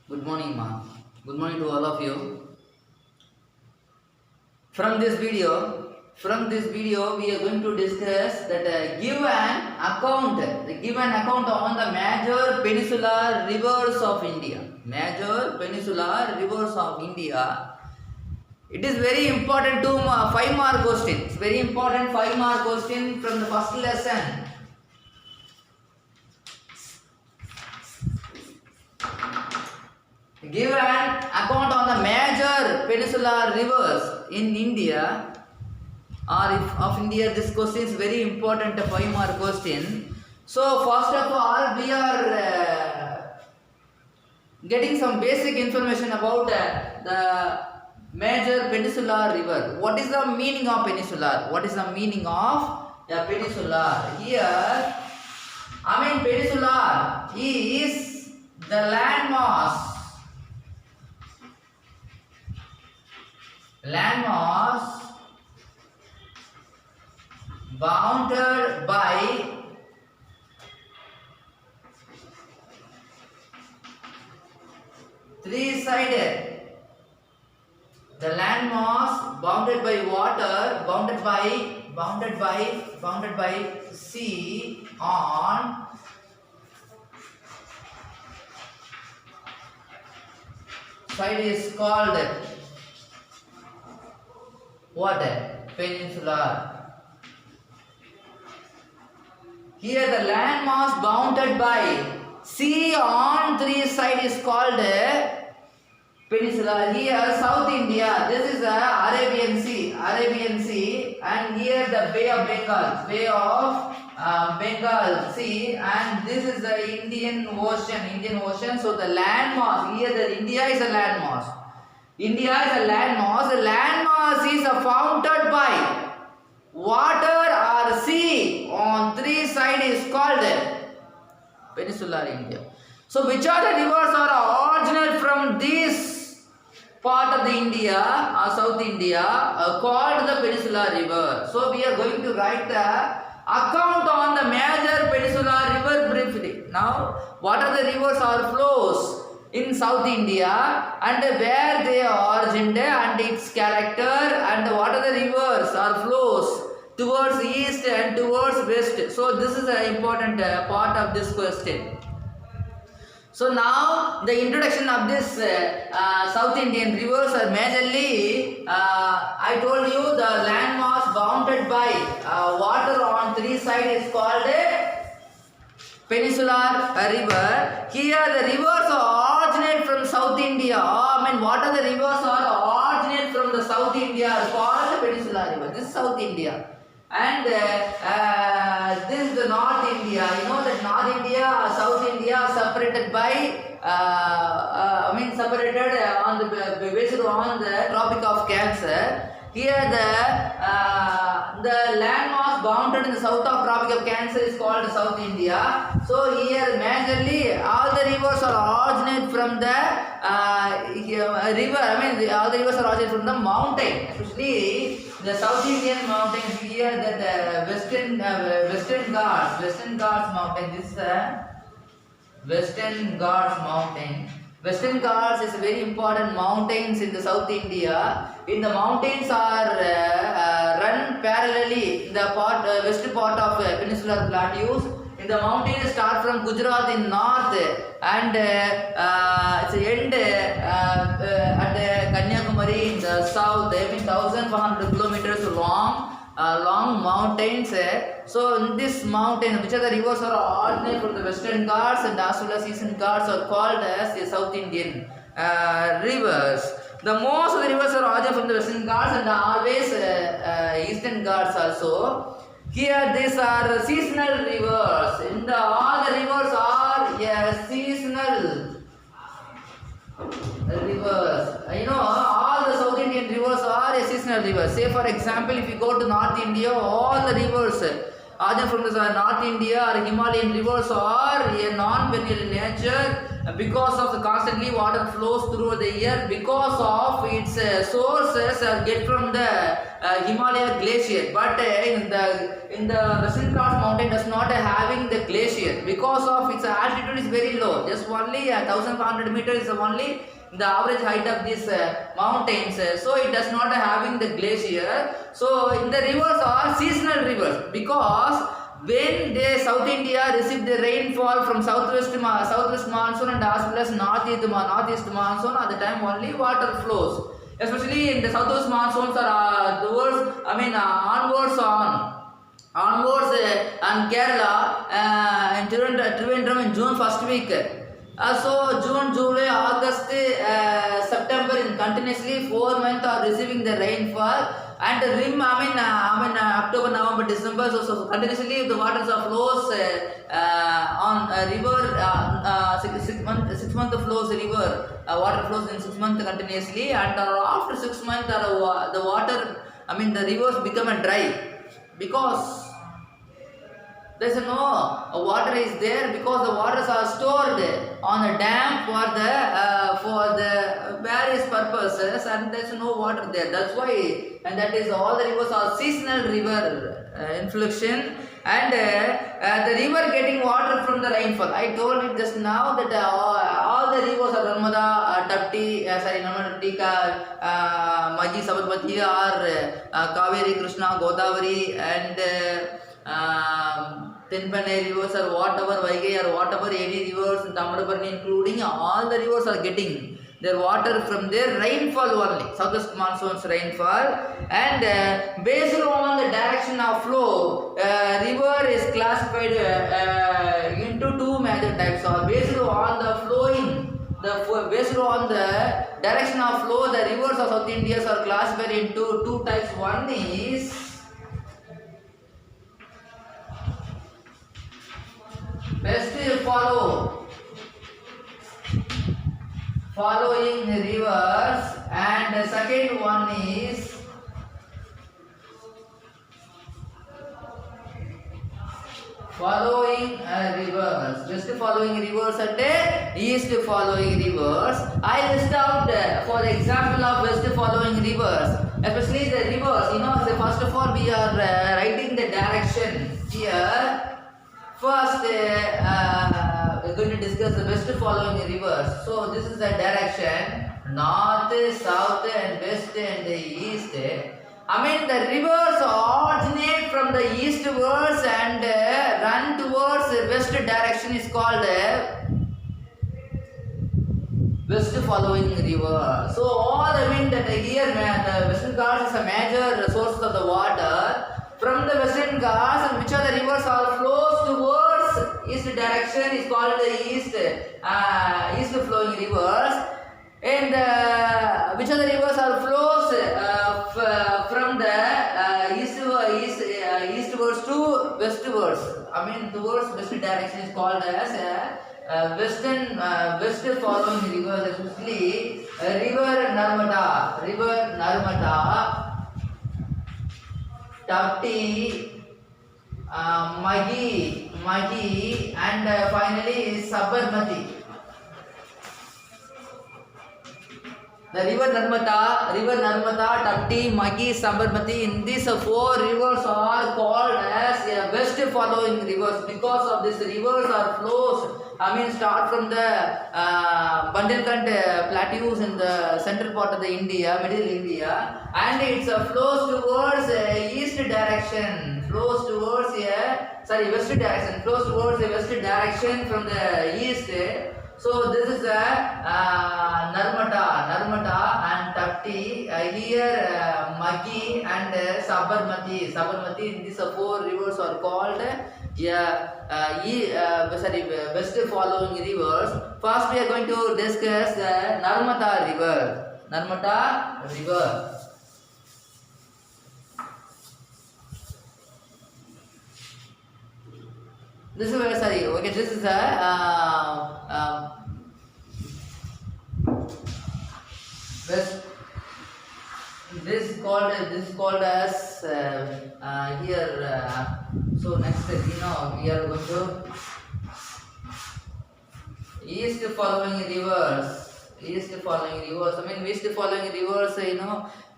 Good morning, ma. Good morning to all of you. From this video, we are going to discuss that give an account on the major peninsular rivers of India. Major peninsular rivers of India. It is very important to 5 mark question. It's very important 5 mark question from the first lesson. Give an account on the major peninsular rivers in India or if of India. This question is very important, a 5 mark question. So first of all, we are getting some basic information about the major peninsular river. What is the meaning of peninsular? What is the meaning of the peninsular? Here, peninsular is the landmass bounded by three-sided. The landmass bounded by water, bounded by sea on side is called what? Peninsular. Here the landmass bounded by sea on three sides is called peninsula. Here South India, this is the Arabian Sea, and here the Bay of Bengal Sea, and this is the Indian Ocean. So the landmass here, the India is a landmass. The landmass is founded by water or sea on three sides is called peninsular India. So which are the rivers are original from this part of the India or South India called the peninsular river. So we are going to write the account on the major peninsular river briefly. Now what are the rivers or flows in South India and where they originated and its character, and what are the rivers or flows towards east and towards west. So this is an important part of this question. So now the introduction of this South Indian rivers are majorly I told you the landmass bounded by water on three sides is called peninsular river. Here the rivers are originate from South India. What are the rivers are originate from the South India are called peninsular river. This is South India. And this is the North India. You know that North India, South India are separated by separated on the based on the Tropic of Cancer. Here the landmass bounded in the south of Tropic of Cancer is called South India. So here majorly all the rivers are originate from the river. All the rivers are originate from the mountain, especially the South Indian mountains. Here the Western Ghats mountain. This is the Western Ghats mountain. Western Ghats is a very important mountains in the South India. In the mountains are run parallelly in the west part of peninsular plateaus. In the mountains start from Gujarat in north and it's end at Kanyakumari in the south. 1,500 kilometers long mountains. So in this mountain, which are the rivers are originate from the Western Ghats and as well as Eastern Ghats are called as the South Indian rivers. The most of the rivers are originate from the Western Ghats and always Eastern Ghats also. Here these are seasonal rivers. All the rivers are seasonal rivers. All the South Indian rivers are seasonal rivers. Say for example, if you go to North India, all the rivers origin from the North India or Himalayan rivers are a non-perennial in nature because of the constantly water flows through the year because of its sources get from the Himalaya glacier. But in the Western Ghats mountain does not having the glacier because of its altitude is very low, just only 1500 meters is only the average height of these mountains, so it does not having the glacier. So in the rivers are seasonal rivers because when the South India receive the rainfall from southwest monsoon and as well as northeast monsoon, at the time only water flows, especially in the southwest monsoons are onwards and Kerala and Trivandrum in June first week. So June, July, August, September in continuously 4 months are receiving the rainfall, and October, November, December, so continuously the waters are flows on river 6 month flows river water flows in 6 months continuously, and after 6 months the water the rivers become dry because there is no water is there because the waters are stored on a dam for the various purposes, and there is no water there. That's why, and that is all the rivers are seasonal river inflection, and the river getting water from the rainfall. I told it just now that all the rivers are Narmada, Maghi, Sabarmati are Kaveri, Krishna, Godavari, and Tenpanai rivers or whatever, Vaigai or whatever, any rivers, Tamarabani including, all the rivers are getting their water from their rainfall only, southwest monsoon's rainfall, and based on the direction of flow, river is classified into two major types, or based on the flowing, based on the direction of flow, the rivers of South India are classified into two types. One is best following rivers, and the second one is following rivers. Best following rivers and east following rivers. I list out for the example of best following rivers, especially the rivers. First of all we are writing the direction here. First, we're going to discuss the best following rivers. So this is the direction: north, south, and west and east. The rivers originate from the eastwards and run towards the west direction is called west following river. So all that here the Western Ghats is a major source of the water. From the Western Ghats, which are the rivers are flows towards east direction is called the east flowing rivers, and which are the rivers are flows from the eastwards to westwards. Towards west direction is called as west following rivers, especially river Narmada, Tapti, Maghi, and finally Sabarmati. The river Narmada, Tapti, Maghi, Sabarmati. In these four rivers are called as west following rivers because of these rivers are flows. Start from the Bundelkhand plateaus in the central part of the India, middle India, and it flows towards east direction, flows towards west direction, flows towards the west direction from the east. So this is Narmada and Tapti. Here Maghi and Sabarmati. These four rivers are called west following rivers. First we are going to discuss the Narmada river. This is this is this is called as here. So next, we are going to east following rivers. East following rivers. I mean, west following rivers.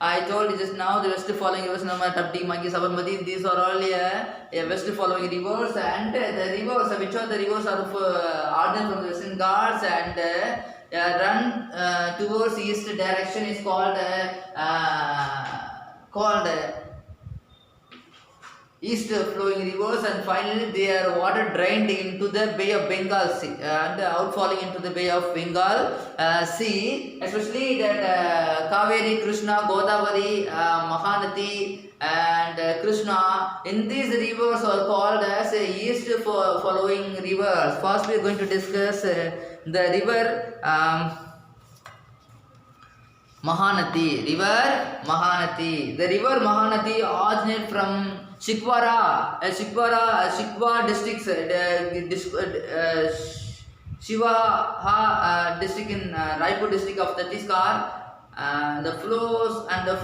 I told you just now the west following rivers. Tapti, Magi, Sabarmati. These are all west following rivers, and the rivers, which are the rivers are originated from the Western Ghats and run towards east direction is called east flowing rivers, and finally their water drained into the Bay of Bengal Sea and outfalling into the Bay of Bengal Sea, especially that Kaveri, Krishna, Godavari, Mahanati and Krishna. In these rivers are called as east following rivers. First we are going to discuss the river Mahanati. River Mahanati. The river Mahanati originates from Shikwara district, Shivaha district in Raipur district of Chhattisgarh. The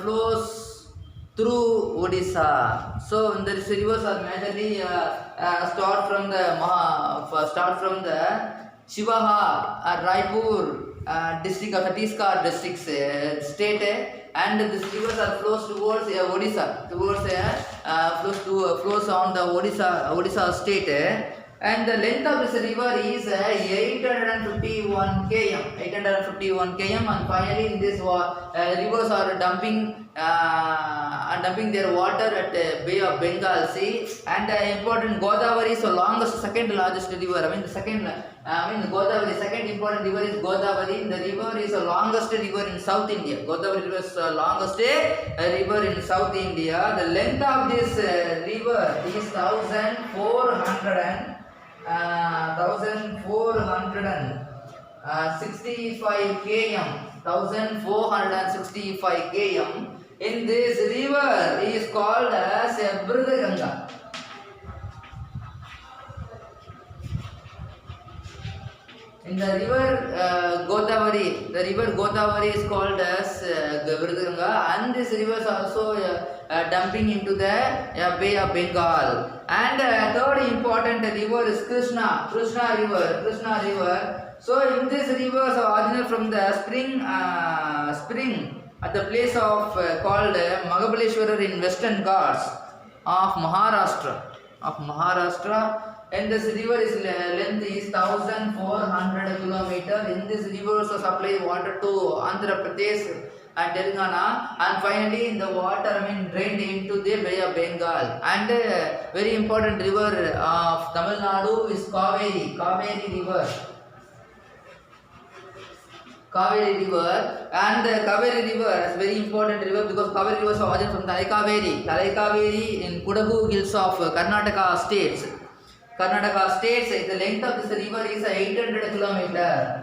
flows through Odisha. So the rivers are majorly start from the Shivaha Raipur district of Chhattisgarh district state. And these rivers are flows towards Odisha, flows on the Odisha state, and the length of this river is 851 km, and finally these rivers are dumping their water at Bay of Bengal Sea. And important Godavari is the longest, second largest river. Godavari, second important river is Godavari. The river is the longest river in South India. Godavari river is the longest river in South India. The length of this river is 1465 km. 1465 km. In this river is called as Brudaganga. In the river Godavari is called as Brudaganga, and this river is also dumping into the Bay of Bengal. And third important river is Krishna River. So in this river is originated from the spring at the place of called Mahabaleshwar in Western Ghats of Maharashtra. And this river is length is 1400 km. In this river supply water to Andhra Pradesh and Telangana, and finally the water drained into the Bay of Bengal. And very important river of Tamil Nadu is Kaveri River. And the Kaveri River is very important river because Kaveri River is originated from Talaikaveri in Kudagu hills of Karnataka states. The length of this river is 800 km.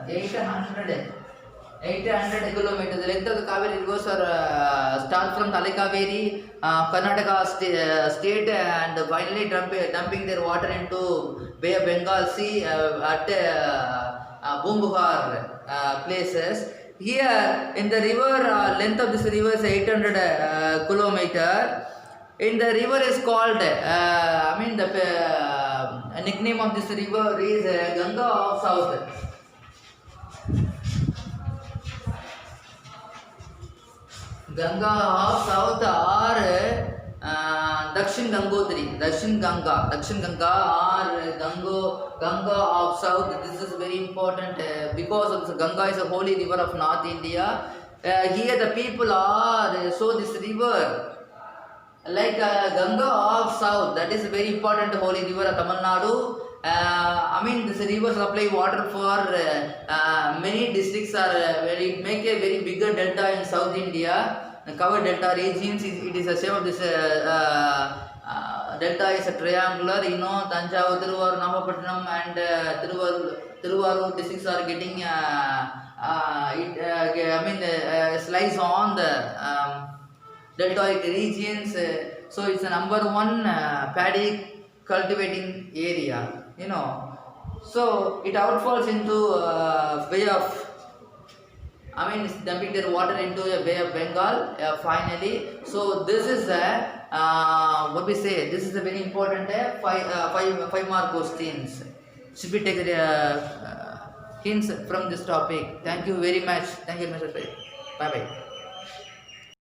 800 km. The length of the Kaveri rivers are start from Talaikaveri, Karnataka state, and finally dumping their water into Bay of Bengal Sea at Bumbuhar places. Here in the river, length of this river is 800 km. In the river is called, the nickname of this river is Ganga of South. Ganga of South or Dakshin Ganga or Ganga of South. This is very important because of this Ganga is a holy river of North India. Here the people are so this river like Ganga of South, that is a very important holy river of Tamil Nadu. This river supply water for many districts make a very bigger delta in South India. Covered delta regions, it is a shape of this delta is a triangular. Tanjavur, Tiruvallur, Nagapattinam and Tiruvallur districts are getting slice on the deltoid regions. So it's the number one paddy cultivating area. So it outfalls into Bay of dumping their water into a Bay of Bengal finally. So this is a what we say. This is a very important five mark questions. Should we take hints from this topic? Thank you very much. Thank you, Mr. Bye bye.